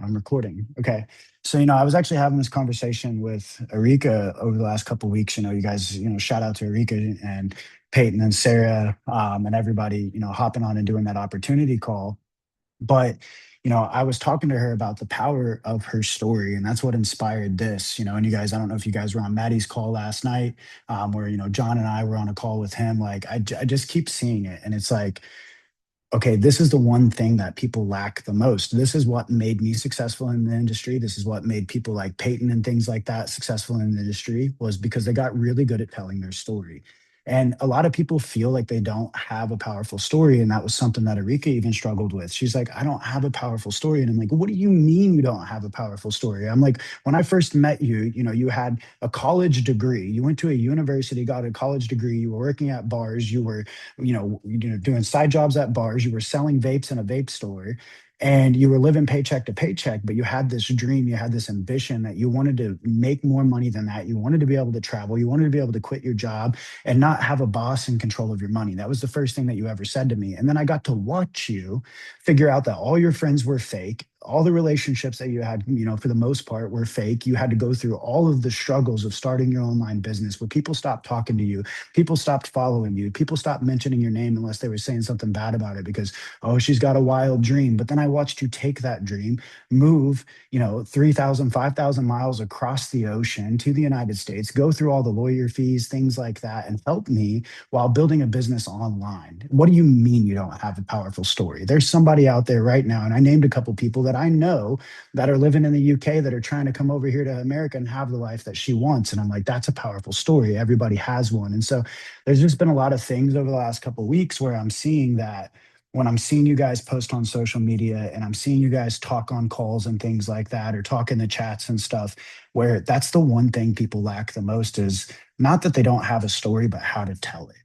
I'm recording. Okay. So, I was actually having this conversation with Erika over the last couple of weeks. You guys, shout out to Erika and Peyton and Sarah, and everybody, hopping on and doing that opportunity call. But, I was talking to her about the power of her story, and that's what inspired this. And you guys, I don't know if you guys were on Maddie's call last night, where, John and I were on a call with him. Like, I just keep seeing it. And it's like, okay, this is the one thing that people lack the most. This is what made me successful in the industry. This is what made people like Peyton and things like that successful in the industry, was because they got really good at telling their story. And a lot of people feel like they don't have a powerful story. And that was something that Erika even struggled with. She's like, I don't have a powerful story. And I'm like, what do you mean you don't have a powerful story? I'm like, when I first met you, you had a college degree. You went to a university, got a college degree. You were working at bars. You were doing side jobs at bars. You were selling vapes in a vape store, and you were living paycheck to paycheck. But you had this dream, you had this ambition that you wanted to make more money than that. You wanted to be able to travel. You wanted to be able to quit your job and not have a boss in control of your money. That was the first thing that you ever said to me. And then I got to watch you figure out that all your friends were fake. All the relationships that you had, for the most part, were fake. You had to go through all of the struggles of starting your online business, where people stopped talking to you, people stopped following you, people stopped mentioning your name unless they were saying something bad about it because, oh, she's got a wild dream. But then I watched you take that dream, move, 3,000, 5,000 miles across the ocean to the United States, go through all the lawyer fees, things like that, and help me while building a business online. What do you mean you don't have a powerful story? There's somebody out there right now, and I named a couple people that I know that are living in the UK that are trying to come over here to America and have the life that she wants. And I'm like, that's a powerful story. Everybody has one. And so there's just been a lot of things over the last couple of weeks where I'm seeing that, when I'm seeing you guys post on social media and I'm seeing you guys talk on calls and things like that, or talk in the chats and stuff, where that's the one thing people lack the most, is not that they don't have a story, but how to tell it.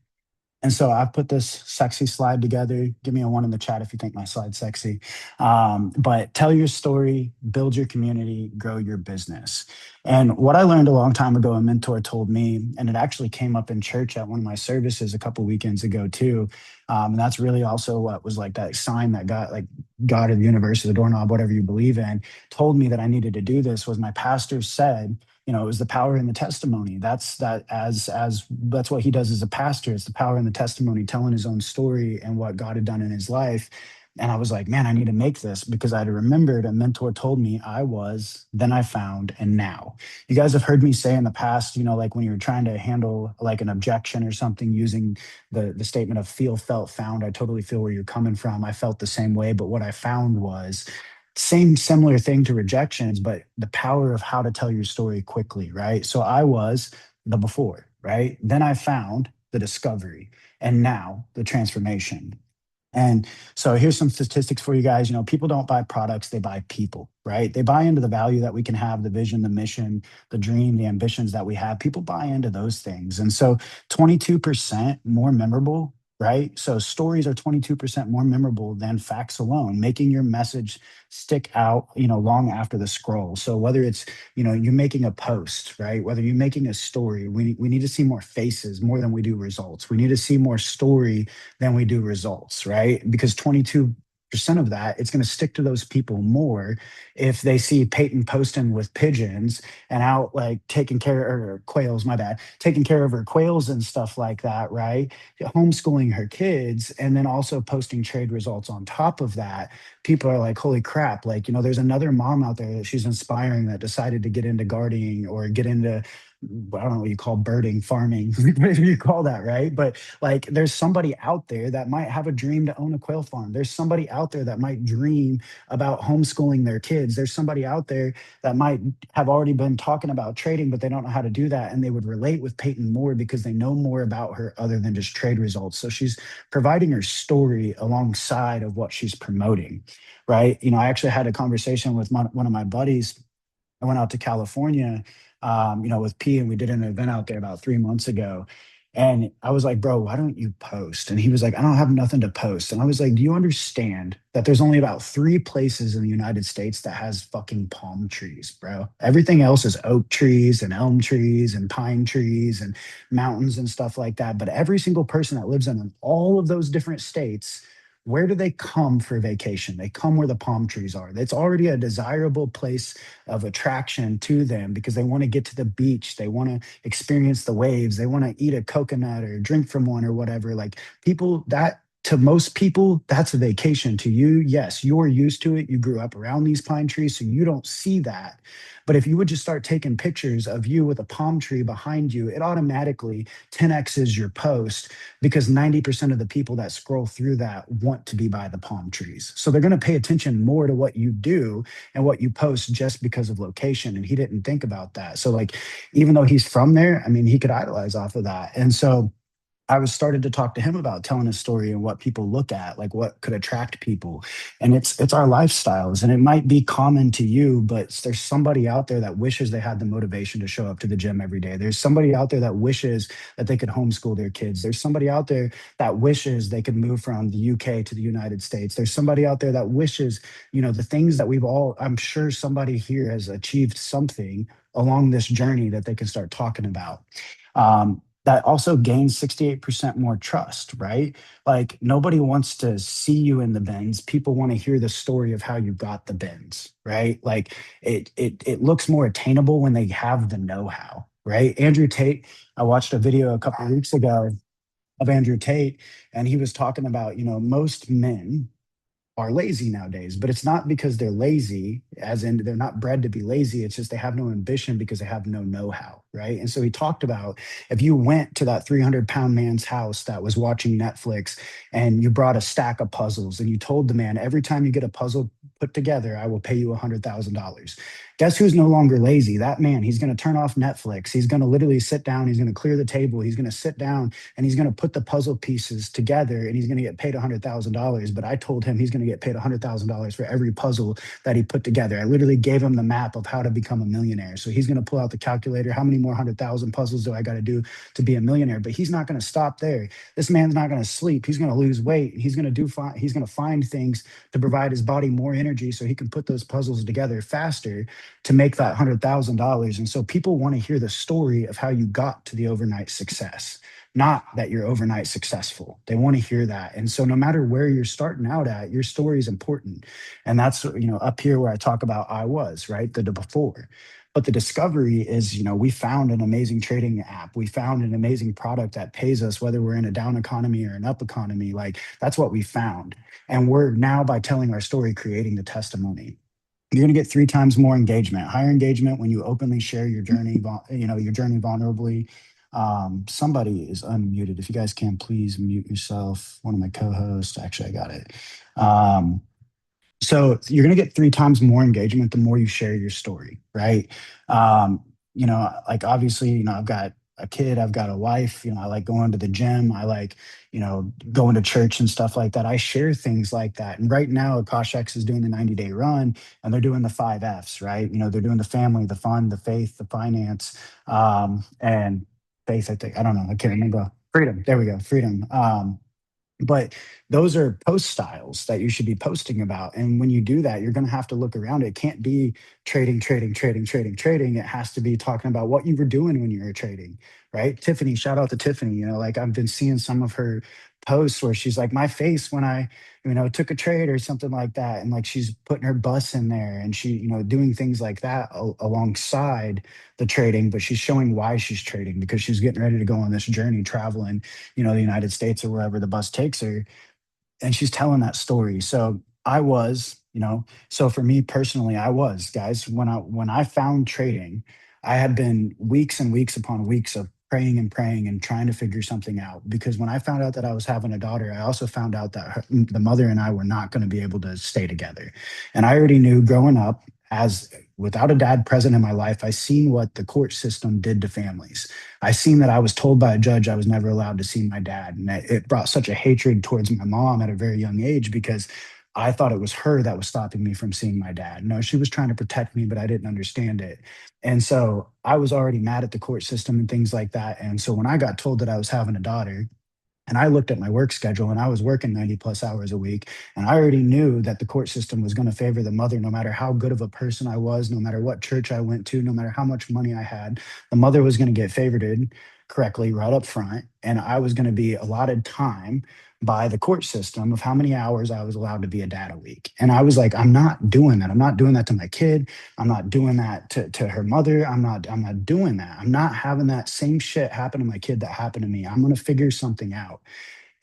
And so I've put this sexy slide together. Give me a one in the chat if you think my slide's sexy. But tell your story, build your community, grow your business. And what I learned a long time ago, a mentor told me, and it actually came up in church at one of my services a couple weekends ago too. And that's really also what was like that sign that got like God or the universe or the doorknob, whatever you believe in, told me that I needed to do this. Was my pastor said, it was the power in the testimony. That's what he does as a pastor. It's the power in the testimony, telling his own story and what God had done in his life. And I was like, man, I need to make this, because I had remembered a mentor told me I was, then I found, and now. You guys have heard me say in the past, like when you're trying to handle like an objection or something, using the statement of feel, felt, found. I totally feel where you're coming from. I felt the same way, but what I found was same similar thing to rejections, but the power of how to tell your story quickly, right? So I was the before, right? Then I found the discovery, and now the transformation. And so here's some statistics for you guys. People don't buy products, they buy people, right? They buy into the value that we can have, the vision, the mission, the dream, the ambitions that we have. People buy into those things. And so 22% more memorable, right? So stories are 22% more memorable than facts alone, making your message stick out, long after the scroll. So whether it's, you're making a post, right? Whether you're making a story, we need to see more faces more than we do results. We need to see more story than we do results, right? Because 22% of that, it's going to stick to those people more if they see Peyton posting with pigeons and out like taking care, or quails, my bad, taking care of her quails and stuff like that, right? Homeschooling her kids, and then also posting trade results on top of that. People are like, holy crap, like, there's another mom out there that she's inspiring that decided to get into gardening or get into, I don't know what you call birding, farming, whatever you call that, right? But like, there's somebody out there that might have a dream to own a quail farm. There's somebody out there that might dream about homeschooling their kids. There's somebody out there that might have already been talking about trading, but they don't know how to do that. And they would relate with Peyton more because they know more about her other than just trade results. So she's providing her story alongside of what she's promoting, right? I actually had a conversation with one of my buddies. I went out to California, with P, and we did an event out there about 3 months ago. And I was like, bro, why don't you post? And he was like, I don't have nothing to post. And I was like, do you understand that there's only about three places in the United States that has fucking palm trees, bro? Everything else is oak trees and elm trees and pine trees and mountains and stuff like that. But every single person that lives in all of those different states where do they come for vacation? They come where the palm trees are. It's already a desirable place of attraction to them because they want to get to the beach. They want to experience the waves. They want to eat a coconut or drink from one or whatever. Like people that to most people, that's a vacation. To you, yes, you're used to it. You grew up around these pine trees, so you don't see that. But if you would just start taking pictures of you with a palm tree behind you, it automatically 10x's your post because 90% of the people that scroll through that want to be by the palm trees. So they're going to pay attention more to what you do and what you post just because of location. And he didn't think about that. So, like, even though he's from there, I mean, he could idolize off of that. And so, I was started to talk to him about telling his story and what people look at, like what could attract people. And it's our lifestyles. And it might be common to you, but there's somebody out there that wishes they had the motivation to show up to the gym every day. There's somebody out there that wishes that they could homeschool their kids. There's somebody out there that wishes they could move from the UK to the United States. There's somebody out there that wishes, the things that we've all, I'm sure somebody here has achieved something along this journey that they can start talking about. That also gains 68% more trust, right? Like nobody wants to see you in the bins. People want to hear the story of how you got the bins, right? Like it looks more attainable when they have the know-how, right? Andrew Tate, I watched a video a couple of weeks ago of Andrew Tate, and he was talking about, most men are lazy nowadays, but it's not because they're lazy, as in they're not bred to be lazy. It's just they have no ambition because they have no know how, right? And so he talked about if you went to that 300-pound man's house that was watching Netflix and you brought a stack of puzzles and you told the man, every time you get a puzzle put together, I will pay you $100,000. Guess who's no longer lazy? That man. He's going to turn off Netflix. He's going to literally sit down. He's going to clear the table. He's going to sit down and he's going to put the puzzle pieces together and he's going to get paid $100,000. But I told him he's going to get paid $100,000 for every puzzle that he put together. I literally gave him the map of how to become a millionaire. So he's going to pull out the calculator. How many more 100,000 puzzles do I got to do to be a millionaire? But he's not going to stop there. This man's not going to sleep. He's going to lose weight. He's going to he's going to find things to provide his body more energy so he can put those puzzles together faster to make that $100,000. And so people want to hear the story of how you got to the overnight success, not that you're overnight successful. They want to hear that. And so no matter where you're starting out at, your story is important. And that's, up here where I talk about I was, right? The before. But the discovery is, we found an amazing trading app. We found an amazing product that pays us, whether we're in a down economy or an up economy. Like that's what we found. And we're now, by telling our story, creating the testimony. You're going to get 3 times more engagement, higher engagement when you openly share your journey, your journey vulnerably. Somebody is unmuted. If you guys can, please mute yourself. One of my co-hosts, actually, I got it. So you're going to get 3 times more engagement the more you share your story, right? Like obviously, I've got a kid, I've got a wife, I like going to the gym, I like, going to church and stuff like that. I share things like that. And right now, Akashex is doing the 90-day run and they're doing the 5 Fs, right? They're doing the family, the fun, the faith, the finance, and faith, I think. I don't know. I can't remember. Freedom. There we go. Freedom. But those are post styles that you should be posting about. And when you do that, you're going to have to look around. It can't be trading, trading, trading, trading, trading. It has to be talking about what you were doing when you were trading, right? Tiffany, shout out to Tiffany. Like I've been seeing some of her posts where she's like, my face when I, took a trade or something like that. And like she's putting her bus in there and she, doing things like that alongside the trading, but she's showing why she's trading because she's getting ready to go on this journey traveling, the United States or wherever the bus takes her. And she's telling that story. So I was, so for me personally, I was, guys, when I found trading, I had been weeks and weeks upon weeks of praying and trying to figure something out. Because when I found out that I was having a daughter, I also found out that the mother and I were not going to be able to stay together. And I already knew growing up, as without a dad present in my life, I seen what the court system did to families. I seen that I was told by a judge I was never allowed to see my dad. And it brought such a hatred towards my mom at a very young age because I thought it was her that was stopping me from seeing my dad. No, she was trying to protect me, but I didn't understand it. And so I was already mad at the court system and things like that. And so when I got told that I was having a daughter, and I looked at my work schedule and I was working 90 plus hours a week. And I already knew that the court system was going to favor the mother, no matter how good of a person I was, no matter what church I went to, no matter how much money I had, the mother was going to get favored. correctly right up front, and I was going to be allotted time by the court system of how many hours I was allowed to be a dad a week. And I was like, I'm not doing that. I'm not doing that to my kid. I'm not doing that to her mother. I'm not doing that. I'm not having that same shit happen to my kid that happened to me. I'm going to figure something out.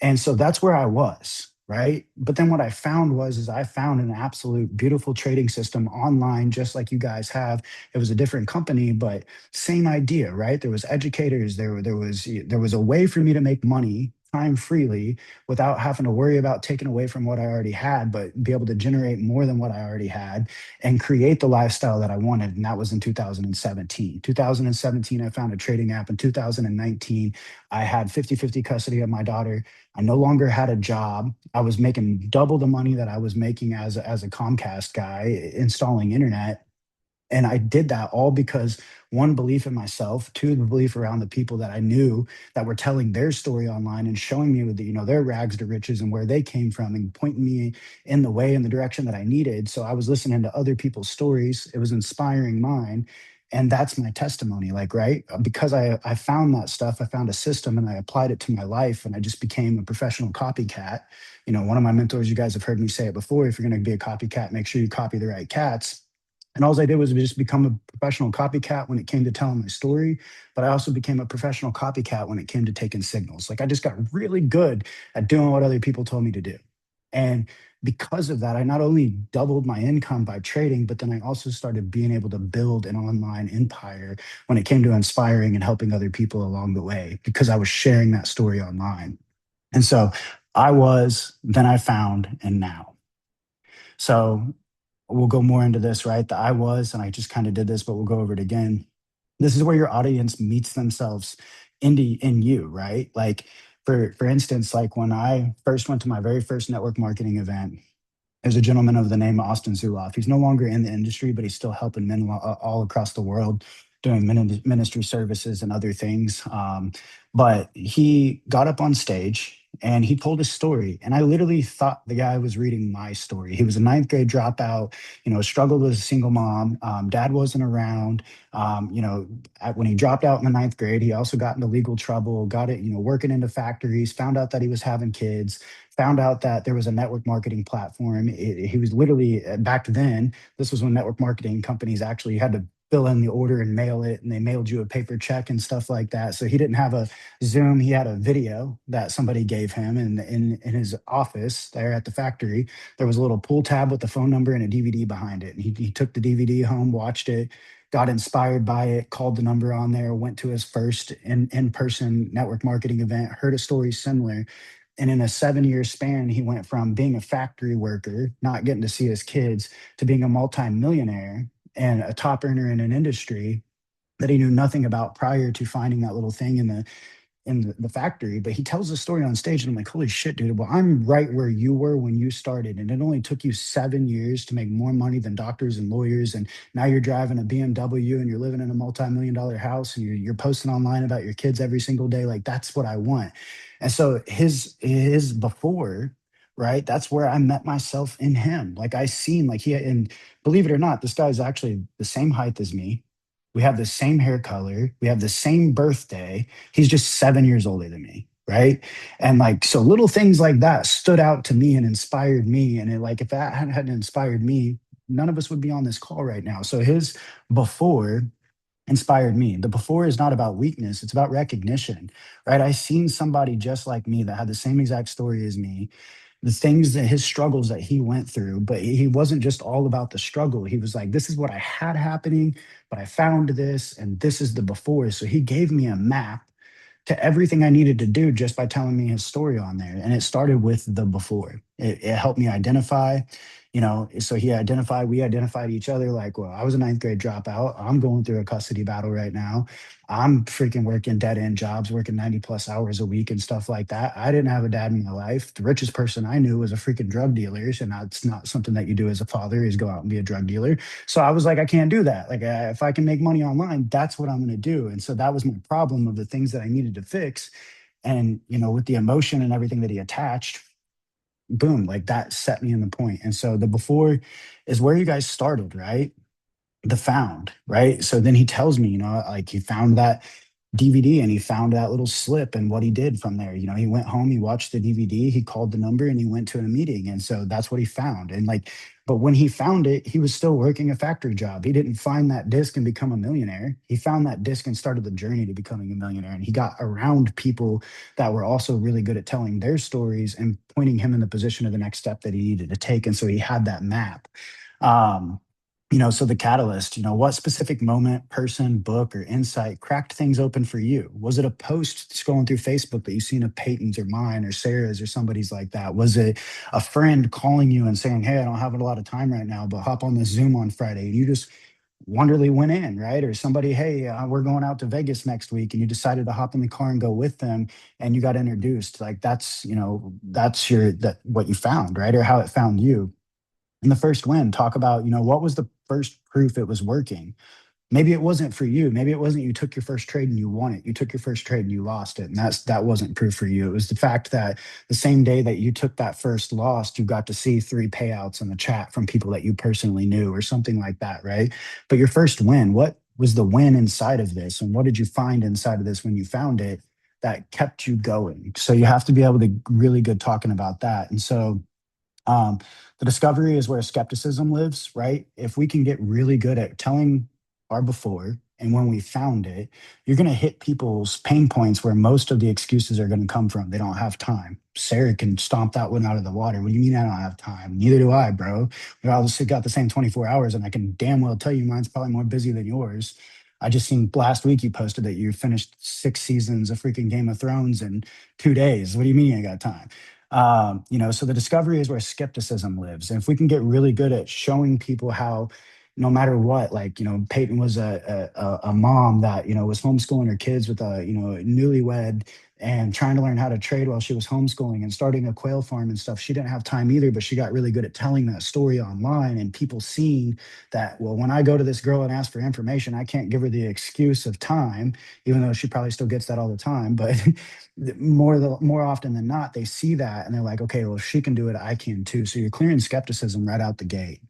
And so that's where I was, right? But then what I found was is I found an absolute beautiful trading system online, just like you guys have. It was a different company, but same idea, right? There was educators, there was a way for me to make money time freely without having to worry about taking away from what I already had, but be able to generate more than what I already had and create the lifestyle that I wanted. And that was in 2017. 2017, I found a trading app. In 2019, I had 50-50 custody of my daughter. I no longer had a job. I was making double the money that I was making as a Comcast guy installing internet. And I did that all because one, belief in myself, two, the belief around the people that I knew that were telling their story online and showing me with their rags to riches and where they came from and pointing me in the way in the direction that I needed. So I was listening to other people's stories. It was inspiring mine. And that's my testimony. Like, right. Because I found that stuff, I found a system and I applied it to my life and I just became a professional copycat. One of my mentors, you guys have heard me say it before, if you're going to be a copycat, make sure you copy the right cats. And all I did was just become a professional copycat when it came to telling my story. But I also became a professional copycat when it came to taking signals. Like I just got really good at doing what other people told me to do. And because of that, I not only doubled my income by trading, but then I also started being able to build an online empire when it came to inspiring and helping other people along the way because I was sharing that story online. And so I was, then I found, and now. So we'll go more into this, right? The I was, and I just kind of did this, but we'll go over it again. This is where your audience meets themselves in you, right? Like for instance, like when I first went to my very first network marketing event, there's a gentleman of the name of Austin Zuloff. He's no longer in the industry, but he's still helping men all across the world doing ministry services and other things. But he got up on stage and he told his story. And I literally thought the guy was reading my story. He was a ninth grade dropout, struggled with a single mom. Dad wasn't around. When he dropped out in the ninth grade, he also got into legal trouble, got it, working into factories, found out that he was having kids, found out that there was a network marketing platform. He was literally back then, this was when network marketing companies actually had to fill in the order and mail it, and they mailed you a paper check and stuff like that. So he didn't have a Zoom, he had a video that somebody gave him in his office there at the factory. There was a little pull tab with the phone number and a DVD behind it. And he took the DVD home, watched it, got inspired by it, called the number on there, went to his first in-person network marketing event, heard a story similar. And in a 7-year span, he went from being a factory worker, not getting to see his kids, to being a multimillionaire and a top earner in an industry that he knew nothing about prior to finding that little thing in the factory. But he tells the story on stage, and I'm like, holy shit, dude. Well, I'm right where you were when you started. And it only took you 7 years to make more money than doctors and lawyers. And now you're driving a BMW and you're living in a multi-million-dollar house and you're posting online about your kids every single day. Like that's what I want. And so his before, right? That's where I met myself in him. Like I seen like and believe it or not, this guy's actually the same height as me. We have the same hair color. We have the same birthday. He's just 7 years older than me. Right. And like, so little things like that stood out to me and inspired me. And like, if that hadn't inspired me, none of us would be on this call right now. So his before inspired me. The before is not about weakness, it's about recognition, right? I seen somebody just like me that had the same exact story as me, the things that his struggles that he went through, but he wasn't just all about the struggle. He was like, this is what I had happening, but I found this, and this is the before. So he gave me a map to everything I needed to do just by telling me his story on there. And it started with the before. It helped me identify, so we identified each other like, well, I was a ninth grade dropout. I'm going through a custody battle right now. I'm freaking working dead end jobs, working 90 plus hours a week and stuff like that. I didn't have a dad in my life. The richest person I knew was a freaking drug dealer. And that's not something that you do as a father is go out and be a drug dealer. So I was like, I can't do that. Like, if I can make money online, that's what I'm going to do. And so that was my problem of the things that I needed to fix. And, with the emotion and everything that he attached, boom, like that set me in the point. And so the before is where you guys started, right? The found, right? So then he tells me, like he found DVD and he found that little slip and what he did from there. You know, he went home, he watched the DVD, he called the number and he went to a meeting. And so that's what he found. And like, but when he found it, he was still working a factory job. He didn't find that disc and become a millionaire. He found that disc and started the journey to becoming a millionaire. And he got around people that were also really good at telling their stories and pointing him in the position of the next step that he needed to take. And so he had that map. Um, so the catalyst, what specific moment, person, book, or insight cracked things open for you? Was it a post scrolling through Facebook that you seen of Peyton's or mine or Sarah's or somebody's like that? Was it a friend calling you and saying, "Hey, I don't have a lot of time right now, but hop on this Zoom on Friday," and you just wonderly went in, right? Or somebody, "Hey, we're going out to Vegas next week," and you decided to hop in the car and go with them, and you got introduced. Like that's that what you found, right? Or how it found you. In the first win, talk about, what was the first proof it was working? Maybe it wasn't for you. Maybe it wasn't you took your first trade and you won it. You took your first trade and you lost it. And that wasn't proof for you. It was the fact that the same day that you took that first loss, you got to see three payouts in the chat from people that you personally knew or something like that, right? But your first win, what was the win inside of this? And what did you find inside of this when you found it that kept you going? So you have to be able to really good talking about that. And so um, the discovery is where skepticism lives, right? If we can get really good at telling our before and when we found it, you're going to hit people's pain points where most of the excuses are going to come from. They don't have time. Sarah can stomp that one out of the water. What do you mean I don't have time? Neither do I, bro. We all just got the same 24 hours, and I can damn well tell you mine's probably more busy than yours. I just seen last week you posted that you finished 6 seasons of freaking Game of Thrones in 2 days. What do you mean you ain't got time? So the discovery is where skepticism lives. And if we can get really good at showing people how, no matter what, like, Peyton was a mom that, was homeschooling her kids with a, newlywed and trying to learn how to trade while she was homeschooling and starting a quail farm and stuff. She didn't have time either, but she got really good at telling that story online and people seeing that, well, when I go to this girl and ask for information, I can't give her the excuse of time, even though she probably still gets that all the time. But more often than not, they see that and they're like, okay, well, if she can do it, I can too. So you're clearing skepticism right out the gate.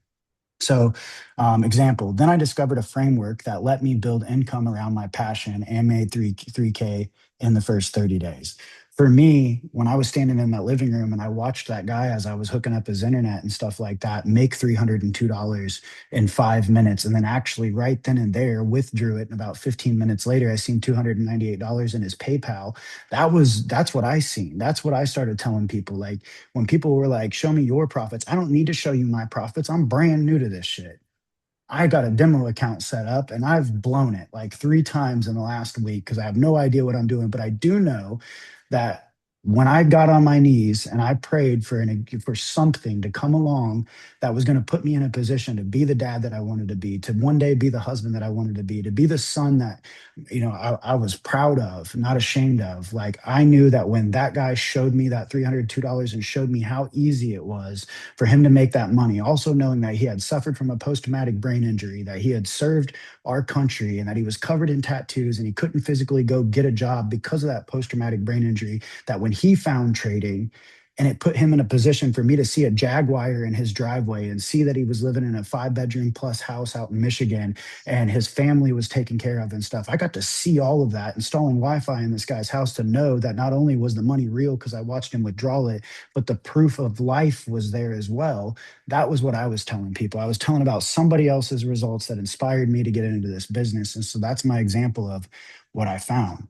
So, example, then I discovered a framework that let me build income around my passion and made 3K in the first 30 days. For me, when I was standing in that living room and I watched that guy as I was hooking up his internet and stuff like that make $302 in 5 minutes, and then actually right then and there withdrew it, and about 15 minutes later, I seen $298 in his PayPal. That's what I seen. That's what I started telling people. Like, when people were like, "Show me your profits," I don't need to show you my profits. I'm brand new to this shit. I got a demo account set up and I've blown it like 3 times in the last week because I have no idea what I'm doing. But I do know that when I got on my knees and I prayed for something to come along that was going to put me in a position to be the dad that I wanted to be, to one day be the husband that I wanted to be the son that I was proud of, not ashamed of. Like, I knew that when that guy showed me that $302 and showed me how easy it was for him to make that money, also knowing that he had suffered from a post-traumatic brain injury, that he had served our country, and that he was covered in tattoos and he couldn't physically go get a job because of that post-traumatic brain injury, that when he found trading and it put him in a position for me to see a Jaguar in his driveway and see that he was living in a 5 bedroom plus house out in Michigan and his family was taken care of and stuff. I got to see all of that, installing Wi-Fi in this guy's house, to know that not only was the money real because I watched him withdraw it, but the proof of life was there as well. That was what I was telling people. I was telling about somebody else's results that inspired me to get into this business. And so that's my example of what I found.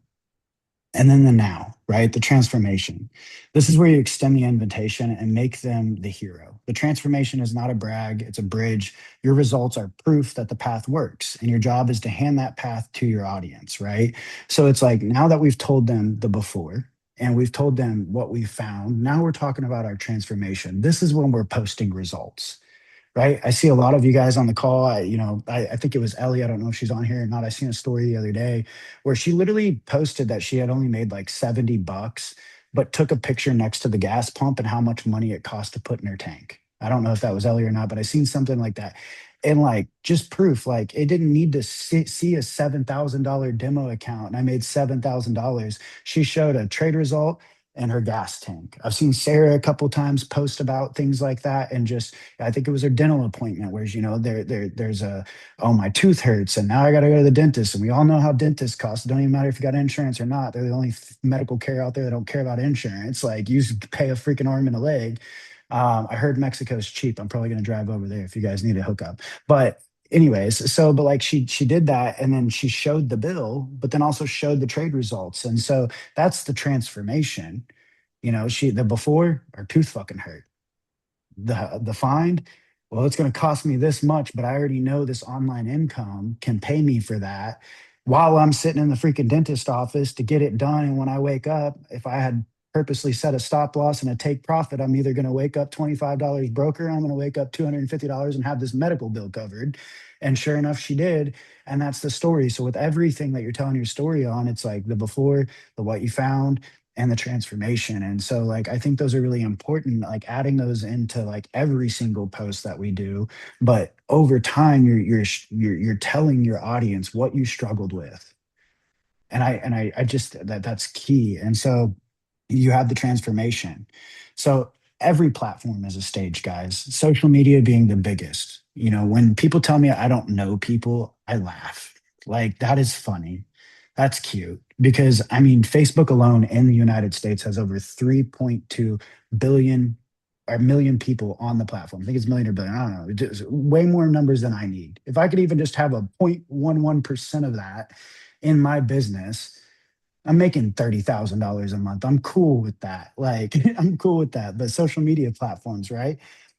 And then the now, right? The transformation. This is where you extend the invitation and make them the hero. The transformation is not a brag, it's a bridge. Your results are proof that the path works, and your job is to hand that path to your audience, right? So it's like, now that we've told them the before and we've told them what we found, now we're talking about our transformation. This is when we're posting results, right? I see a lot of you guys on the call. I think it was Ellie. I don't know if she's on here or not. I seen a story the other day where she literally posted that she had only made like $70, but took a picture next to the gas pump and how much money it cost to put in her tank. I don't know if that was Ellie or not, but I seen something like that. And like, just proof, like, it didn't need to see a $7,000 demo account and I made $7,000. She showed a trade result, in her gas tank. I've seen Sarah a couple times post about things like that, and just I think it was her dental appointment where there's a, oh, my tooth hurts and now I got to go to the dentist, and we all know how dentists cost. It don't even matter if you got insurance or not. They're the only medical care out there that don't care about insurance. Like, you pay a freaking arm and a leg. I heard Mexico's cheap. I'm probably going to drive over there if you guys need a hookup. But anyways, so but like she did that, and then she showed the bill, but then also showed the trade results. And so that's the transformation. She the before, her tooth fucking hurt. The find, well, it's going to cost me this much, but I already know this online income can pay me for that while I'm sitting in the freaking dentist office to get it done. And when I wake up, if I had purposely set a stop loss and a take profit, I'm either going to wake up $25 broker, I'm going to wake up $250 and have this medical bill covered. And sure enough, she did. And that's the story. So with everything that you're telling your story on, it's like the before, the what you found, and the transformation. And so, like, I think those are really important, like adding those into like every single post that we do. But over time, you're telling your audience what you struggled with. And I just that's key. And so you have the transformation. So every platform is a stage, guys. Social media being the biggest. When people tell me I don't know people, I laugh. Like, that is funny. That's cute because, I mean, Facebook alone in the United States has over 3.2 billion or million people on the platform. I think it's million or billion. I don't know. It's way more numbers than I need. If I could even just have a 0.11% of that in my business, I'm making $30,000 a month. I'm cool with that. Like, I'm cool with that. But social media platforms, right?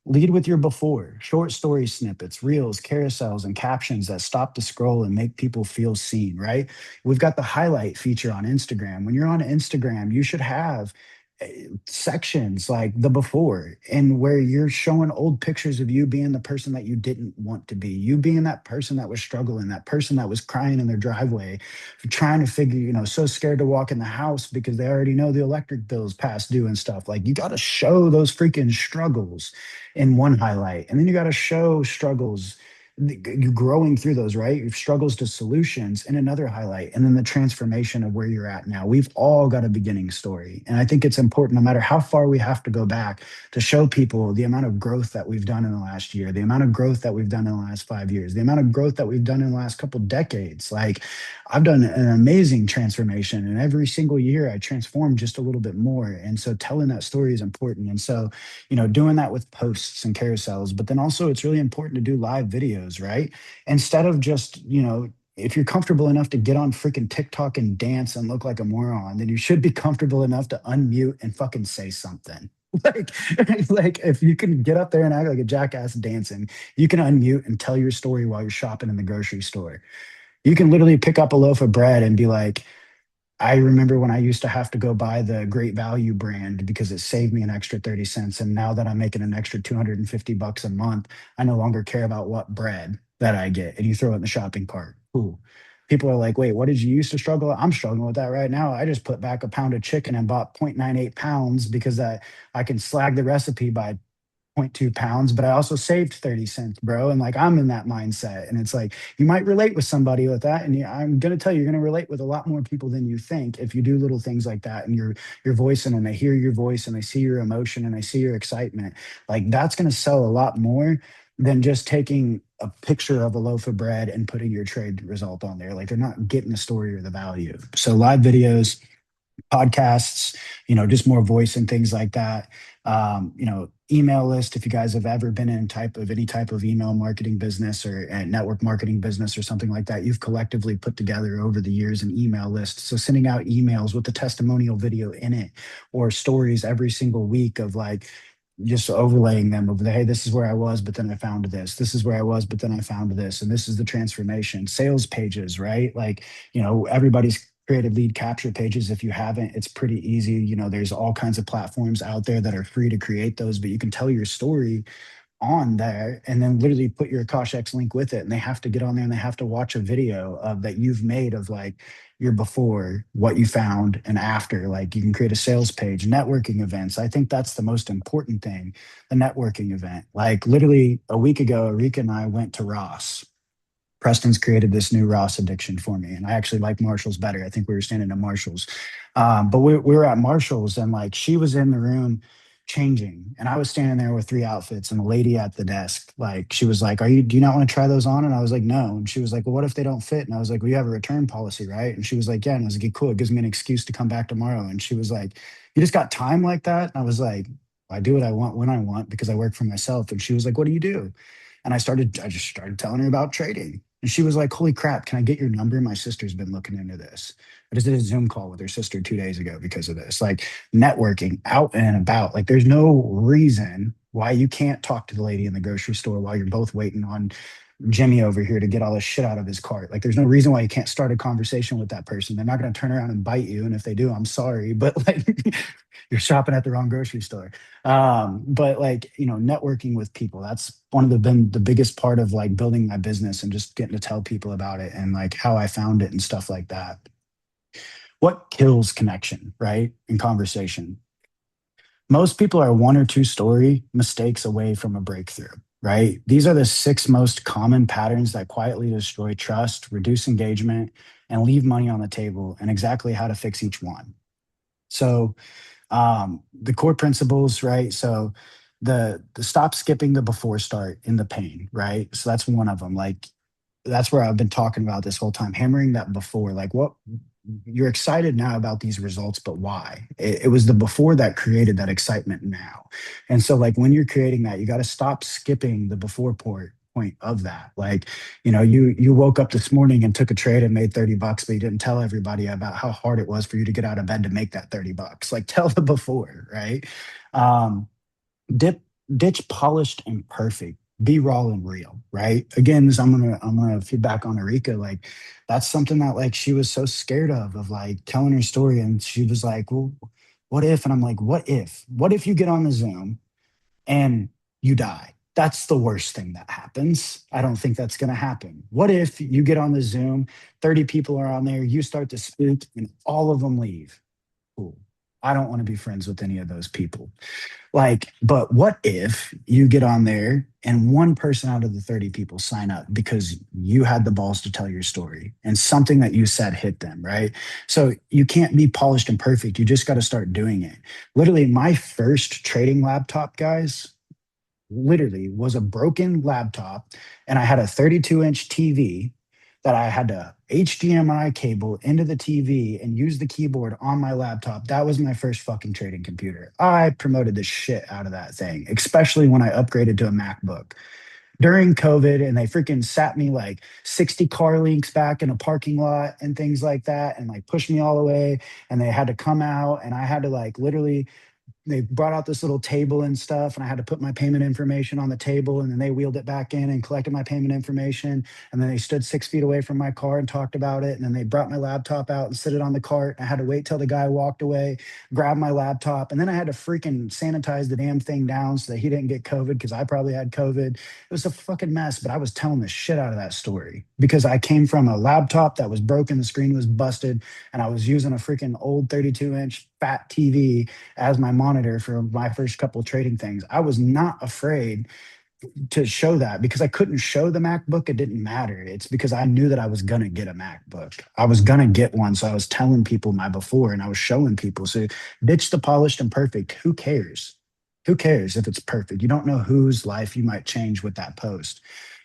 Lead with your before, short story snippets, reels, carousels, and captions that stop the scroll and make people feel seen, right? We've got the highlight feature on Instagram. When you're on Instagram, you should have sections like the before, and where you're showing old pictures of you being the person that you didn't want to be, you being that person that was struggling, that person that was crying in their driveway, trying to figure, so scared to walk in the house because they already know the electric bill's past due and stuff. Like, you got to show those freaking struggles in one highlight, and then you got to show struggles, you growing through those, right? Your struggles to solutions in another highlight, and then the transformation of where you're at now. We've all got a beginning story. And I think it's important, no matter how far we have to go back, to show people the amount of growth that we've done in the last year, the amount of growth that we've done in the last 5 years, the amount of growth that we've done in the last couple decades. Like, I've done an amazing transformation, and every single year I transform just a little bit more. And so telling that story is important. And so, doing that with posts and carousels, but then also it's really important to do live videos, right? Instead of just, if you're comfortable enough to get on freaking TikTok and dance and look like a moron, then you should be comfortable enough to unmute and fucking say something. Like, like, if you can get up there and act like a jackass dancing, you can unmute and tell your story while you're shopping in the grocery store. You can literally pick up a loaf of bread and be like, I remember when I used to have to go buy the Great Value brand because it saved me an extra 30 cents. And now that I'm making an extra 250 bucks a month, I no longer care about what bread that I get. And you throw it in the shopping cart. Cool. People are like, wait, what did you used to struggle? I'm struggling with that right now. I just put back a pound of chicken and bought 0.98 pounds because I can slag the recipe by 0.2 pounds, but I also saved 30 cents, bro. And like, I'm in that mindset. And it's like, you might relate with somebody with that. And I'm going to tell you, you're going to relate with a lot more people than you think if you do little things like that. And you're voicing, and they hear your voice, and they see your emotion, and they see your excitement. Like, that's going to sell a lot more than just taking a picture of a loaf of bread and putting your trade result on there. Like, they're not getting the story or the value. So live videos, podcasts, just more voice and things like that. Email list. If you guys have ever been in any type of email marketing business or a network marketing business or something like that, you've collectively put together over the years an email list. So sending out emails with the testimonial video in it, or stories every single week of like, just overlaying them of the, hey, this is where I was, but then I found this. This is where I was, but then I found this. And this is the transformation. Sales pages, right? Like, everybody's created lead capture pages. If you haven't, it's pretty easy. There's all kinds of platforms out there that are free to create those, but you can tell your story on there and then literally put your Akashex link with it. And they have to get on there and they have to watch a video of that you've made of like your before, what you found, and after. Like, you can create a sales page, networking events. I think that's the most important thing, the networking event. Like, literally a week ago, Erika and I went to Ross. Preston's created this new Ross addiction for me, and I actually like Marshalls better. I think we were standing at Marshalls, but we were at Marshalls, and like she was in the room changing, and I was standing there with three outfits, and the lady at the desk, like she was like, "Are you? Do you not want to try those on?" And I was like, "No." And she was like, "Well, what if they don't fit?" And I was like, "Well, you have a return policy, right?" And she was like, "Yeah." And I was like, "Cool. It gives me an excuse to come back tomorrow." And she was like, "You just got time like that?" And I was like, "I do what I want when I want because I work for myself." And she was like, "What do you do?" And I just started telling her about trading. And she was like, "Holy crap, can I get your number? My sister's been looking into this." I just did a Zoom call with her sister 2 days ago because of this. Like networking out and about. Like there's no reason why you can't talk to the lady in the grocery store while you're both waiting on Jimmy over here to get all this shit out of his cart. Like, there's no reason why you can't start a conversation with that person. They're not going to turn around and bite you. And if they do, I'm sorry, but like, you're shopping at the wrong grocery store. But like, networking with people, that's one of the been the biggest part of like building my business and just getting to tell people about it and like how I found it and stuff like that. What kills connection, right? In conversation, most people are one or two story mistakes away from a breakthrough, right? These are the six most common patterns that quietly destroy trust, reduce engagement, and leave money on the table, and exactly how to fix each one. So, the core principles, right? So, the stop skipping the before start in the pain, right? So that's one of them. Like that's where I've been talking about this whole time, hammering that before. Like, what you're excited now about these results, but why? It was the before that created that excitement now. And so, like, when you're creating that, you got to stop skipping the before point of that. Like, you woke up this morning and took a trade and made $30, but you didn't tell everybody about how hard it was for you to get out of bed to make that $30. Like, tell the before, right? Um, dip Ditch polished and perfect, be raw and real, right? Again, this I'm gonna feedback on Erika. Like that's something that like she was so scared of like telling her story, and she was like, well, what if? And I'm like, what if you get on the Zoom and you die? That's the worst thing that happens. I don't think that's going to happen. What if you get on the Zoom, 30 people are on there, you start to speak, and all of them leave? Cool. I don't want to be friends with any of those people. Like, but what if you get on there and one person out of the 30 people sign up because you had the balls to tell your story and something that you said hit them, right? So you can't be polished and perfect. You just got to start doing it. Literally, my first trading laptop, guys, literally was a broken laptop, and I had a 32-inch TV that I had to HDMI cable into the TV and use the keyboard on my laptop. That was my first fucking trading computer. I promoted the shit out of that thing, especially when I upgraded to a MacBook during COVID, and they freaking sat me like 60 car links back in a parking lot and things like that, and like pushed me all the way. And they had to come out, and I had to like literally they brought out this little table and stuff, and I had to put my payment information on the table, and then they wheeled it back in and collected my payment information, and then they stood 6 feet away from my car and talked about it, and then they brought my laptop out and set it on the cart. I had to wait till the guy walked away, grab my laptop, and then I had to freaking sanitize the damn thing down so that he didn't get COVID because I probably had COVID. It was a fucking mess, but I was telling the shit out of that story because I came from a laptop that was broken, the screen was busted, and I was using a freaking old 32-inch fat TV as my monitor for my first couple of trading things. I was not afraid to show that because I couldn't show the MacBook. It didn't matter. It's because I knew that I was going to get a MacBook. I was going to get one. So I was telling people my before and I was showing people. So ditch the polished and perfect. Who cares? Who cares if it's perfect? You don't know whose life you might change with that post.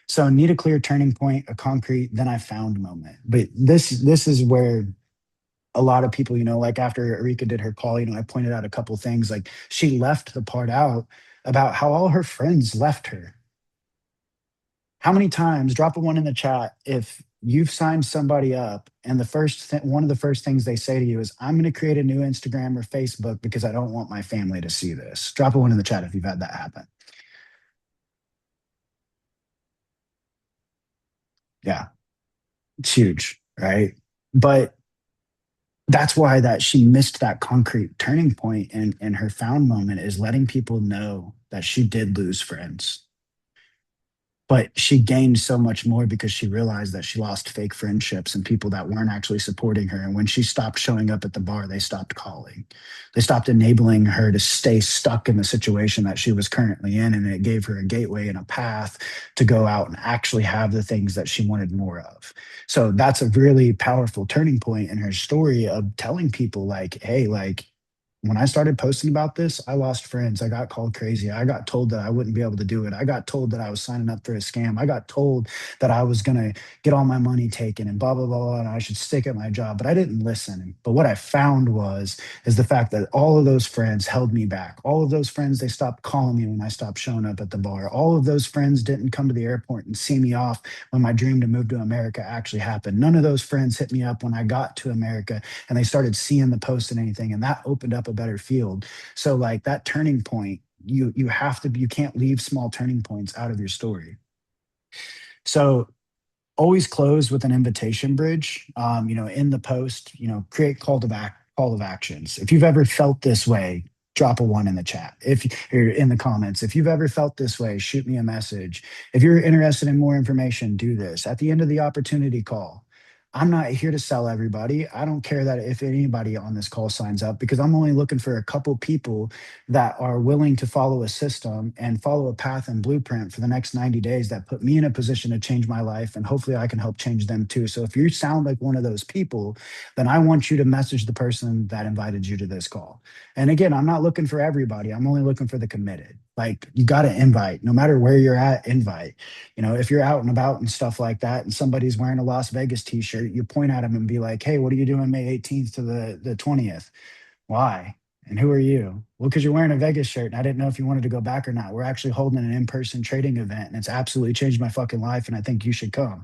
So need a clear turning point, a concrete, then I found moment. But this is where a lot of people, like after Erika did her call, I pointed out a couple things. Like she left the part out about how all her friends left her. How many times, drop a one in the chat, if you've signed somebody up and one of the first things they say to you is, I'm going to create a new Instagram or Facebook because I don't want my family to see this. Drop a one in the chat if you've had that happen. Yeah, it's huge, right? But that's why that she missed that concrete turning point in her found moment is letting people know that she did lose friends. but she gained so much more because she realized that she lost fake friendships and people that weren't actually supporting her. And when she stopped showing up at the bar, they stopped calling. They stopped enabling her to stay stuck in the situation that she was currently in. And it gave her a gateway and a path to go out and actually have the things that she wanted more of. So that's a really powerful turning point in her story of telling people, like, hey, like, when I started posting about this, I lost friends. I got called crazy. I got told that I wouldn't be able to do it. I got told that I was signing up for a scam. I got told that I was going to get all my money taken and blah, blah, blah, blah, and I should stick at my job. But I didn't listen. But what I found is the fact that all of those friends held me back. All of those friends, they stopped calling me when I stopped showing up at the bar. All of those friends didn't come to the airport and see me off when my dream to move to America actually happened. None of those friends hit me up when I got to America and they started seeing the post and anything, and that opened up a better field. So like that turning point, you have to you can't leave small turning points out of your story. So always close with an invitation bridge. In the post, create call of actions. If you've ever felt this way, drop a one in the chat. If you're in the comments, if you've ever felt this way, shoot me a message. If you're interested in more information, do this. At the end of the opportunity call, I'm not here to sell everybody. I don't care that if anybody on this call signs up because I'm only looking for a couple people that are willing to follow a system and follow a path and blueprint for the next 90 days that put me in a position to change my life. And hopefully I can help change them too. So if you sound like one of those people, then I want you to message the person that invited you to this call. And again, I'm not looking for everybody. I'm only looking for the committed. Like you got to invite, no matter where you're at, invite. If you're out and about and stuff like that, and somebody's wearing a Las Vegas t-shirt, you point at them and be like, hey, what are you doing May 18th to the 20th? Why? And who are you? Well, because you're wearing a Vegas shirt and I didn't know if you wanted to go back or not. We're actually holding an in-person trading event and it's absolutely changed my fucking life. And I think you should come.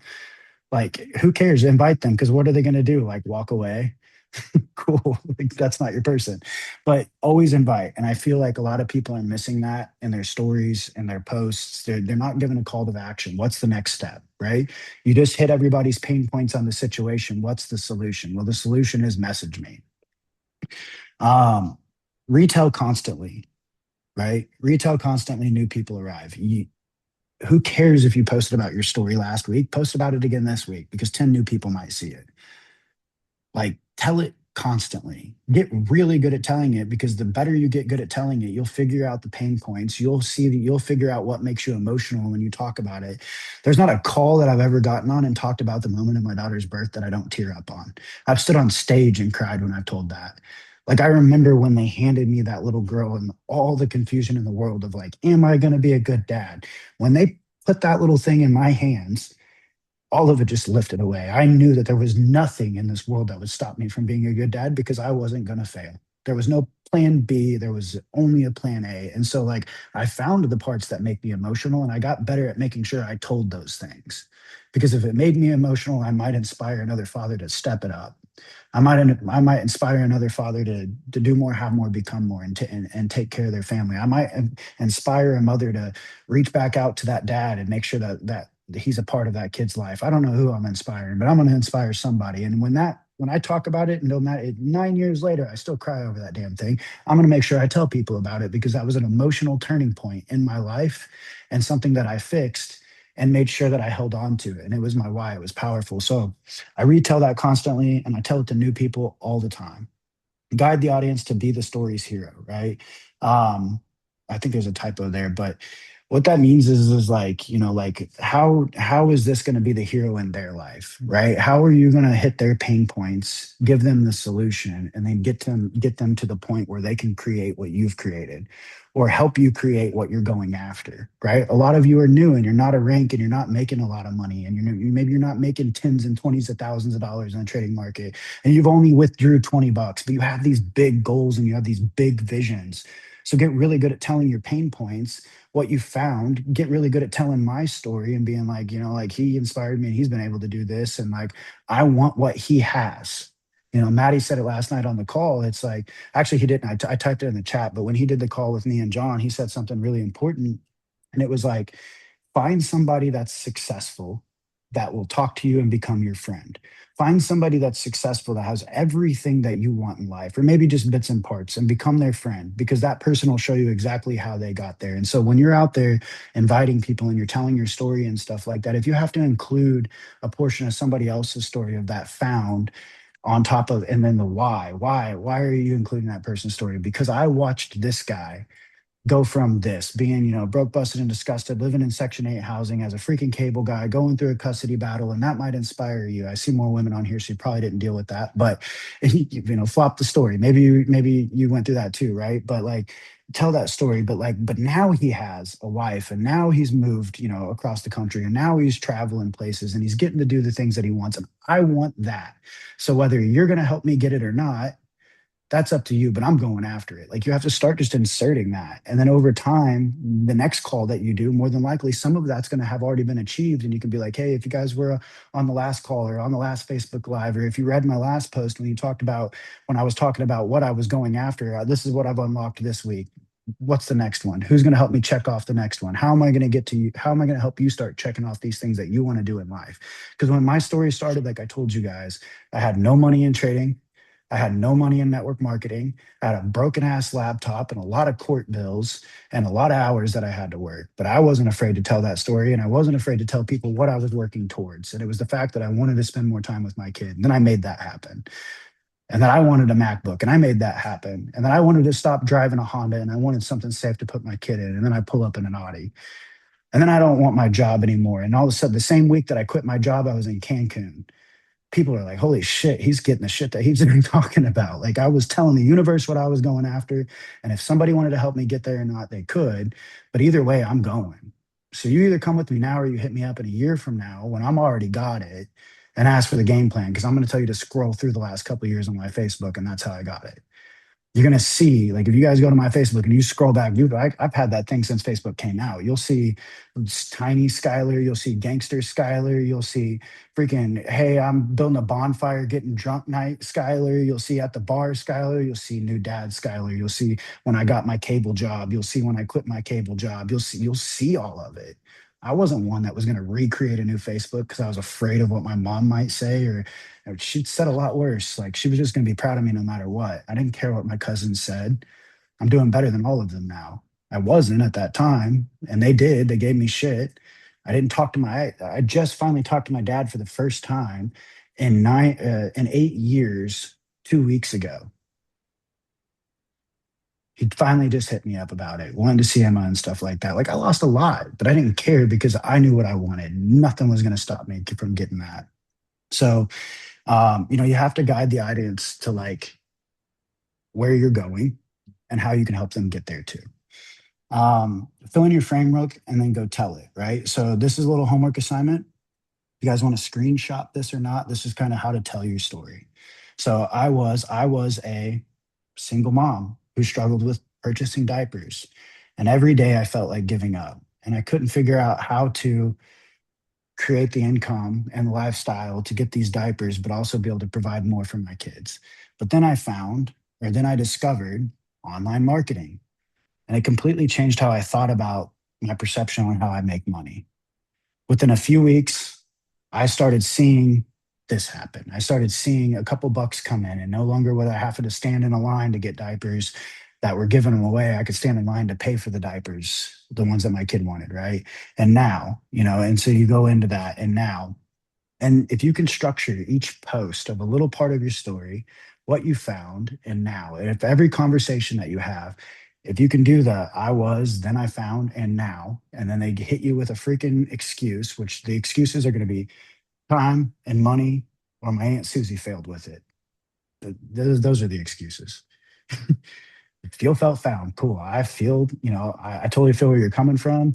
Like, who cares? Invite them because what are they going to do? Like, walk away? Cool. Like, that's not your person. But always invite. And I feel like a lot of people are missing that in their stories and their posts. They're not given a call to action. What's the next step? Right? You just hit everybody's pain points on the situation. What's the solution? Well, the solution is message me. Um, Retell constantly, right? Retell constantly, new people arrive. Who cares if you posted about your story last week? Post about it again this week because 10 new people might see it. Like, tell it constantly. Get really good at telling it because the better you get good at telling it, you'll figure out the pain points. You'll see that you'll figure out what makes you emotional when you talk about it. There's not a call that I've ever gotten on and talked about the moment of my daughter's birth that I don't tear up on. I've stood on stage and cried when I've told that. Like, I remember when they handed me that little girl and all the confusion in the world of like, am I going to be a good dad? When they put that little thing in my hands, all of it just lifted away. I knew that there was nothing in this world that would stop me from being a good dad because I wasn't going to fail. There was no plan B, there was only a plan A. And so, like, I found the parts that make me emotional and I got better at making sure I told those things. Because if it made me emotional, I might inspire another father to step it up. I might inspire another father to do more, have more, become more, and take care of their family. I might inspire a mother to reach back out to that dad and make sure that he's a part of that kid's life. I don't know who I'm inspiring, but I'm going to inspire somebody. And when I talk about it, and no matter 9 years later, I still cry over that damn thing. I'm going to make sure I tell people about it because that was an emotional turning point in my life and something that I fixed and made sure that I held on to it. And it was my why. It was powerful. So I retell that constantly and I tell it to new people all the time. Guide the audience to be the story's hero, right? Um, I think there's a typo there, but what that means is like, like how is this going to be the hero in their life, right? How are you going to hit their pain points, give them the solution, and then get them to the point where they can create what you've created or help you create what you're going after, right? A lot of you are new and you're not a rank and you're not making a lot of money and maybe you're not making tens and twenties of thousands of dollars in the trading market and you've only withdrew 20 bucks, but you have these big goals and you have these big visions. So get really good at telling your pain points, what you found, get really good at telling my story and being like, like he inspired me and he's been able to do this. And like, I want what he has. Maddie said it last night on the call. It's like, actually, he didn't. I typed it in the chat, but when he did the call with me and John, he said something really important. And it was like, find somebody that's successful that will talk to you and become your friend. Find somebody that's successful that has everything that you want in life, or maybe just bits and parts, and become their friend because that person will show you exactly how they got there. And so when you're out there inviting people and you're telling your story and stuff like that, if you have to include a portion of somebody else's story of that found on top of, and then the why are you including that person's story? Because I watched this guy go from this being, broke, busted, and disgusted, living in Section 8 housing as a freaking cable guy, going through a custody battle, and that might inspire you. I see more women on here, so you probably didn't deal with that, but flop the story. Maybe you went through that too, right? But like, tell that story. But now he has a wife, and now he's moved, across the country, and now he's traveling places, and he's getting to do the things that he wants, and I want that. So whether you're going to help me get it or not, that's up to you, but I'm going after it. Like, you have to start just inserting that. And then over time, the next call that you do, more than likely, some of that's going to have already been achieved. And you can be like, hey, if you guys were on the last call or on the last Facebook Live, or if you read my last post when I was talking about what I was going after, this is what I've unlocked this week. What's the next one? Who's going to help me check off the next one? How am I going to get to you? How am I going to help you start checking off these things that you want to do in life? Because when my story started, like I told you guys, I had no money in trading. I had no money in network marketing. I had a broken ass laptop and a lot of court bills and a lot of hours that I had to work. But I wasn't afraid to tell that story, and I wasn't afraid to tell people what I was working towards. And it was the fact that I wanted to spend more time with my kid. And then I made that happen. And then I wanted a MacBook, and I made that happen. And then I wanted to stop driving a Honda, and I wanted something safe to put my kid in. And then I pull up in an Audi. And then I don't want my job anymore. And all of a sudden, the same week that I quit my job, I was in Cancun. People are like, holy shit, he's getting the shit that he's been talking about. Like, I was telling the universe what I was going after. And if somebody wanted to help me get there or not, they could. But either way, I'm going. So you either come with me now or you hit me up in a year from now when I'm already got it and ask for the game plan. Cause I'm going to tell you to scroll through the last couple of years on my Facebook. And that's how I got it. You're gonna see, like, if you guys go to my Facebook and you scroll back, I've had that thing since Facebook came out. You'll see tiny Skylar, you'll see gangster Skylar, you'll see freaking, hey, I'm building a bonfire, getting drunk night Skylar, you'll see at the bar Skylar, you'll see new dad Skylar, you'll see when I got my cable job, you'll see when I quit my cable job, you'll see all of it. I wasn't one that was going to recreate a new Facebook because I was afraid of what my mom might say, or she'd said a lot worse. Like, she was just going to be proud of me no matter what. I didn't care what my cousins said. I'm doing better than all of them now. I wasn't at that time, and they did. They gave me shit. I just finally talked to my dad for the first time in 8 years, 2 weeks ago. He finally just hit me up about it, wanted to see Emma and stuff like that. Like, I lost a lot, but I didn't care because I knew what I wanted. Nothing was going to stop me from getting that. So, you have to guide the audience to like where you're going and how you can help them get there too. Fill in your framework and then go tell it, right? So this is a little homework assignment. You guys want to screenshot this or not? This is kind of how to tell your story. So I was a single mom who struggled with purchasing diapers. And every day I felt like giving up. And I couldn't figure out how to create the income and lifestyle to get these diapers, but also be able to provide more for my kids. But then I discovered online marketing, and it completely changed how I thought about my perception on how I make money. Within a few weeks, I started seeing this happen. I started seeing a couple bucks come in, and no longer would I have to stand in a line to get diapers that were giving them away. I could stand in line to pay for the diapers, the ones that my kid wanted, right? And now, and so you go into that, and if you can structure each post of a little part of your story, what you found and now, and if every conversation that you have, if you can do the I was, then I found, and now, and then they hit you with a freaking excuse, which the excuses are going to be time and money, or my Aunt Susie failed with it. Those are the excuses. Feel, felt, found. Cool. I feel, I totally feel where you're coming from.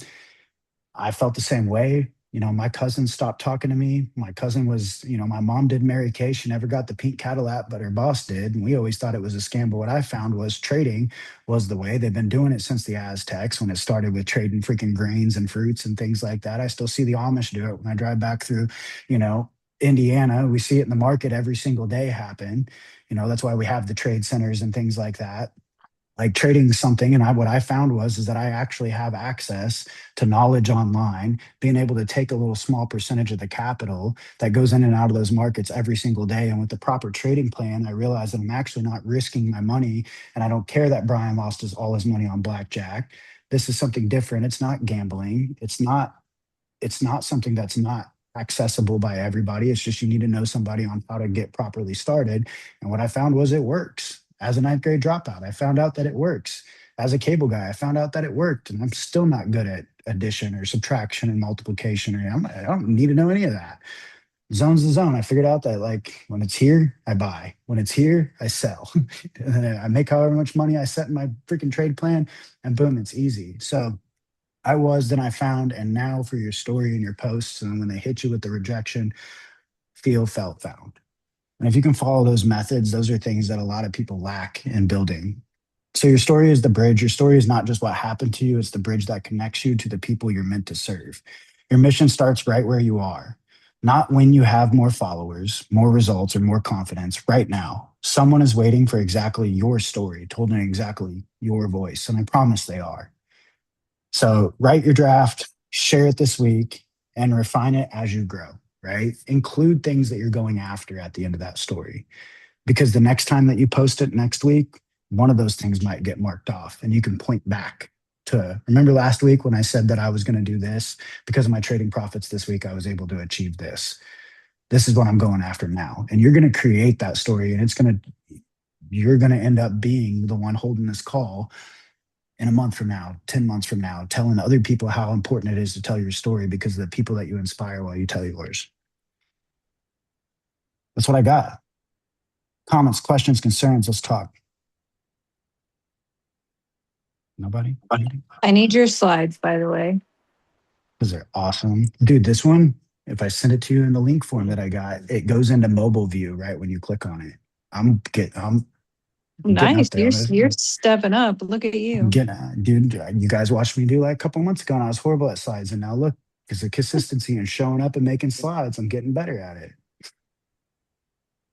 I felt the same way. My cousin stopped talking to me. My cousin was, my mom did Mary Kay. She never got the pink Cadillac, but her boss did. And we always thought it was a scam. But what I found was trading was the way. They've been doing it since the Aztecs when it started with trading freaking grains and fruits and things like that. I still see the Amish do it when I drive back through, you know, Indiana. We see it in the market every single day happen. That's why we have the trade centers and things like that. like trading something. And what I found was is that I actually have access to knowledge online, being able to take a little small percentage of the capital that goes in and out of those markets every single day. And with the proper trading plan, I realized that I'm actually not risking my money, and I don't care that Brian lost all his money on blackjack. This is something different. It's not gambling. It's not something that's not accessible by everybody. It's just you need to know somebody on how to get properly started. And what I found was it works. As a ninth grade dropout, I found out that it works. As a cable guy, I found out that it worked. And I'm still not good at addition or subtraction and multiplication. I don't need to know any of that. Zone's the zone. I figured out that like when it's here, I buy. When it's here, I sell. And then I make however much money I set in my freaking trade plan, and boom, it's easy. So I was, then I found, and now for your story and your posts, and when they hit you with the rejection, feel, felt, found. And if you can follow those methods, those are things that a lot of people lack in building. So your story is the bridge. Your story is not just what happened to you, it's the bridge that connects you to the people you're meant to serve. Your mission starts right where you are, not when you have more followers, more results, or more confidence. Right now, someone is waiting for exactly your story, told in exactly your voice. And I promise they are. So write your draft, share it this week, and refine it as you grow, right? Include things that you're going after at the end of that story. Because the next time that you post it next week, one of those things might get marked off and you can point back to, remember last week when I said that I was going to do this because of my trading profits this week, I was able to achieve this. This is what I'm going after now. And you're going to create that story, and you're going to end up being the one holding this call in a month from now, 10 months from now, telling other people how important it is to tell your story because of the people that you inspire while you tell yours. That's what I got. Comments, questions, concerns, let's talk. Nobody? I need your slides, by the way. Because they're awesome. Dude, this one, if I send it to you in the link form that I got, it goes into mobile view right when you click on it. I'm getting Nice. up there. You're stepping up. Look at I'm you. getting, dude, you guys watched me do like a couple months ago, and I was horrible at slides. And now look, because the consistency and showing up and making slides, I'm getting better at it.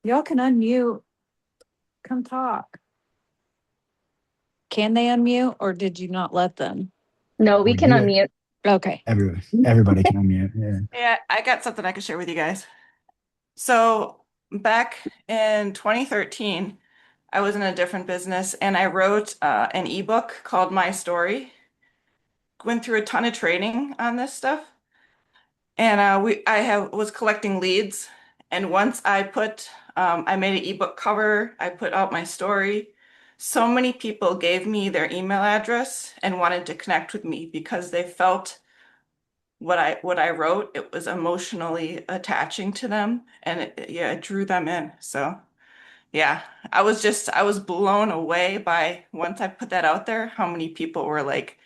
Y'all can unmute. Come talk. Can they unmute, or did you not let them? No, we can unmute. Okay. Everybody can unmute. Yeah. Yeah, I got something I can share with you guys. So back in 2013, I was in a different business and I wrote an ebook called My Story. Went through a ton of training on this stuff, and was collecting leads. And once I made an ebook cover, I put out my story. So many people gave me their email address and wanted to connect with me because they felt what I wrote, it was emotionally attaching to them, and it drew them in. So yeah, I was blown away by once I put that out there, how many people were like,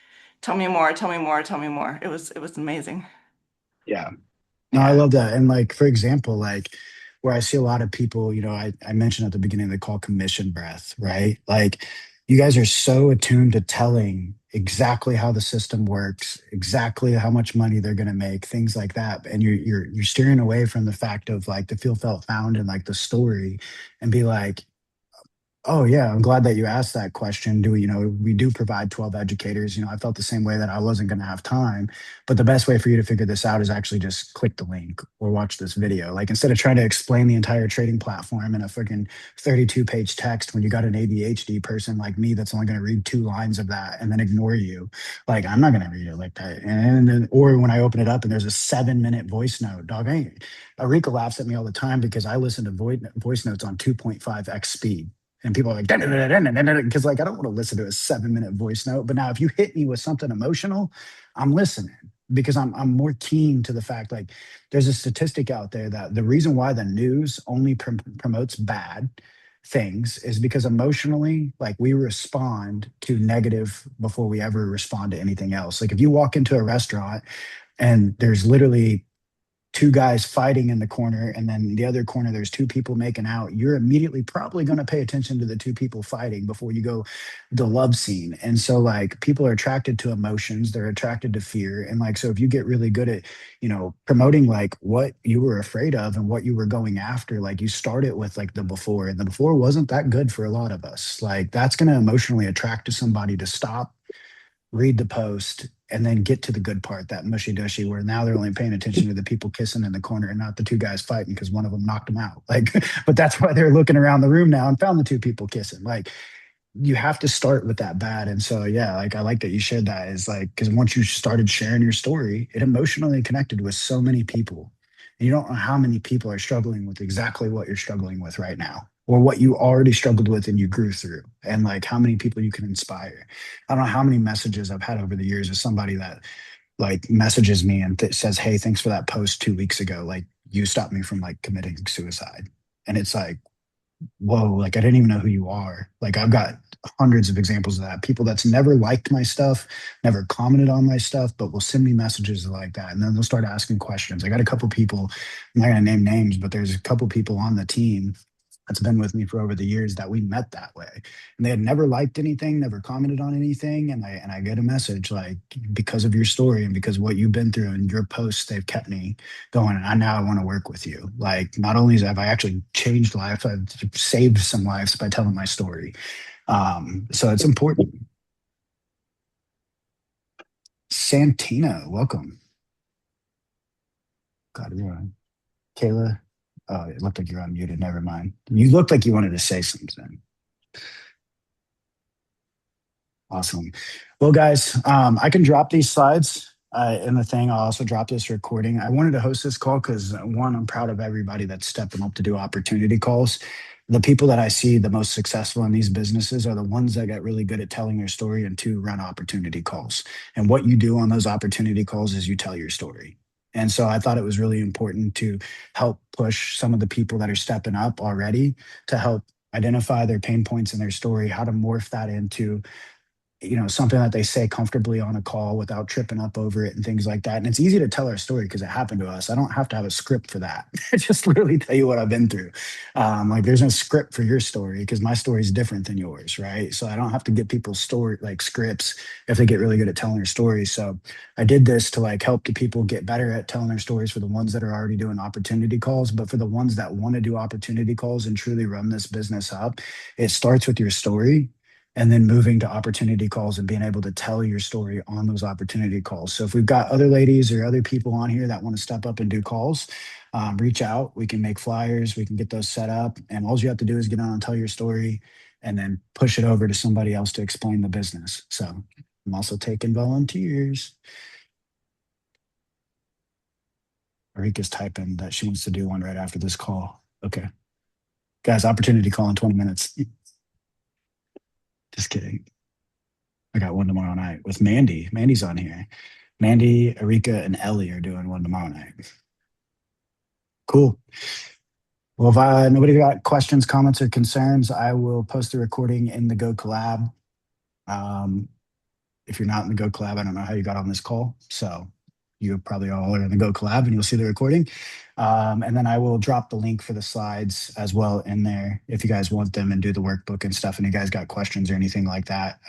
tell me more, tell me more, tell me more. It was amazing. Yeah. No, I Yeah. love that. And like, for example, like where I see a lot of people, I mentioned at the beginning, they call commission breath, right? Like you guys are so attuned to telling exactly how the system works, exactly how much money they're going to make, things like that. And you're steering away from the fact of like the feel, felt, found, and like the story, and be like, oh yeah, I'm glad that you asked that question. We do provide 12 educators. I felt the same way that I wasn't going to have time, but the best way for you to figure this out is actually just click the link or watch this video. Like instead of trying to explain the entire trading platform in a freaking 32-page text when you got an ADHD person like me that's only going to read 2 lines of that and then ignore you. Like I'm not going to read it like that. And then, or when I open it up and there's a 7-minute voice note, dog, Arika laughs at me all the time because I listen to voice notes on 2.5x speed. And people are like, because like I don't want to listen to a 7-minute voice note. But now if you hit me with something emotional, I'm listening because I'm more keen to the fact like there's a statistic out there that the reason why the news only promotes bad things is because emotionally, like we respond to negative before we ever respond to anything else. Like if you walk into a restaurant and there's literally two guys fighting in the corner, and then the other corner there's two people making out, you're immediately probably going to pay attention to the two people fighting before you go the love scene. And so like people are attracted to emotions, they're attracted to fear. And like so if you get really good at, promoting like what you were afraid of and what you were going after, like you start it with like the before, and the before wasn't that good for a lot of us. Like that's going to emotionally attract to somebody to stop, read the post, and then get to the good part, that mushy gushy, where now they're only paying attention to the people kissing in the corner and not the two guys fighting because one of them knocked them out. Like, but that's why they're looking around the room now and found the two people kissing. Like, you have to start with that bad. And so, yeah, like I like that you shared that, is like, because once you started sharing your story, it emotionally connected with so many people. And you don't know how many people are struggling with exactly what you're struggling with right now, or what you already struggled with and you grew through, and like how many people you can inspire. I don't know how many messages I've had over the years of somebody that like messages me and says, "Hey, thanks for that post 2 weeks ago. Like you stopped me from like committing suicide." And it's like, whoa, like I didn't even know who you are. Like I've got hundreds of examples of that. People that's never liked my stuff, never commented on my stuff, but will send me messages like that. And then they'll start asking questions. I got a couple people, I'm not gonna name names, but there's a couple people on the team that's been with me for over the years that we met that way. And they had never liked anything, never commented on anything. And I get a message like, because of your story and because of what you've been through and your posts, they've kept me going. And I want to work with you. Like, not only have I actually changed life, I've saved some lives by telling my story. So it's important. Santina, welcome. God, you're on. Kayla, oh, it looked like you're unmuted. Never mind. You looked like you wanted to say something. Awesome. Well, guys, I can drop these slides in the thing. I'll also drop this recording. I wanted to host this call because, one, I'm proud of everybody that's stepping up to do opportunity calls. The people that I see the most successful in these businesses are the ones that get really good at telling their story, and two, run opportunity calls. And what you do on those opportunity calls is you tell your story. And so I thought it was really important to help push some of the people that are stepping up already to help identify their pain points in their story, how to morph that into something that they say comfortably on a call without tripping up over it and things like that. And it's easy to tell our story because it happened to us. I don't have to have a script for that. I just literally tell you what I've been through. Like there's no script for your story because my story is different than yours, right? So I don't have to give people story like scripts if they get really good at telling their stories. So I did this to like help the people get better at telling their stories, for the ones that are already doing opportunity calls. But for the ones that want to do opportunity calls and truly run this business up, it starts with your story, and then moving to opportunity calls and being able to tell your story on those opportunity calls. So if we've got other ladies or other people on here that want to step up and do calls, reach out. We can make flyers. We can get those set up. And all you have to do is get on and tell your story and then push it over to somebody else to explain the business. So I'm also taking volunteers. Marika's typing that she wants to do one right after this call. Okay. Guys, opportunity call in 20 minutes. Just kidding. I got one tomorrow night with Mandy. Mandy's on here. Mandy, Erika, and Ellie are doing one tomorrow night. Cool. Well, if nobody got questions, comments, or concerns, I will post the recording in the Go Collab. If you're not in the Go Collab, I don't know how you got on this call. So you probably all are in the Go Collab and you'll see the recording. And then I will drop the link for the slides as well in there if you guys want them and do the workbook and stuff. And you guys got questions or anything like that,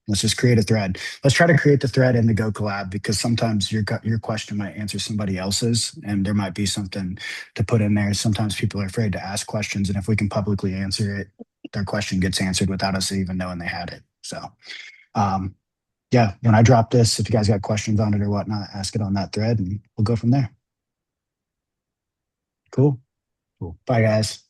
let's just create a thread. Let's try to create the thread in the Go Collab, because sometimes your question might answer somebody else's and there might be something to put in there. Sometimes people are afraid to ask questions, and if we can publicly answer it, their question gets answered without us even knowing they had it. So yeah, when I drop this, if you guys got questions on it or whatnot, ask it on that thread and we'll go from there. Cool. Bye, guys.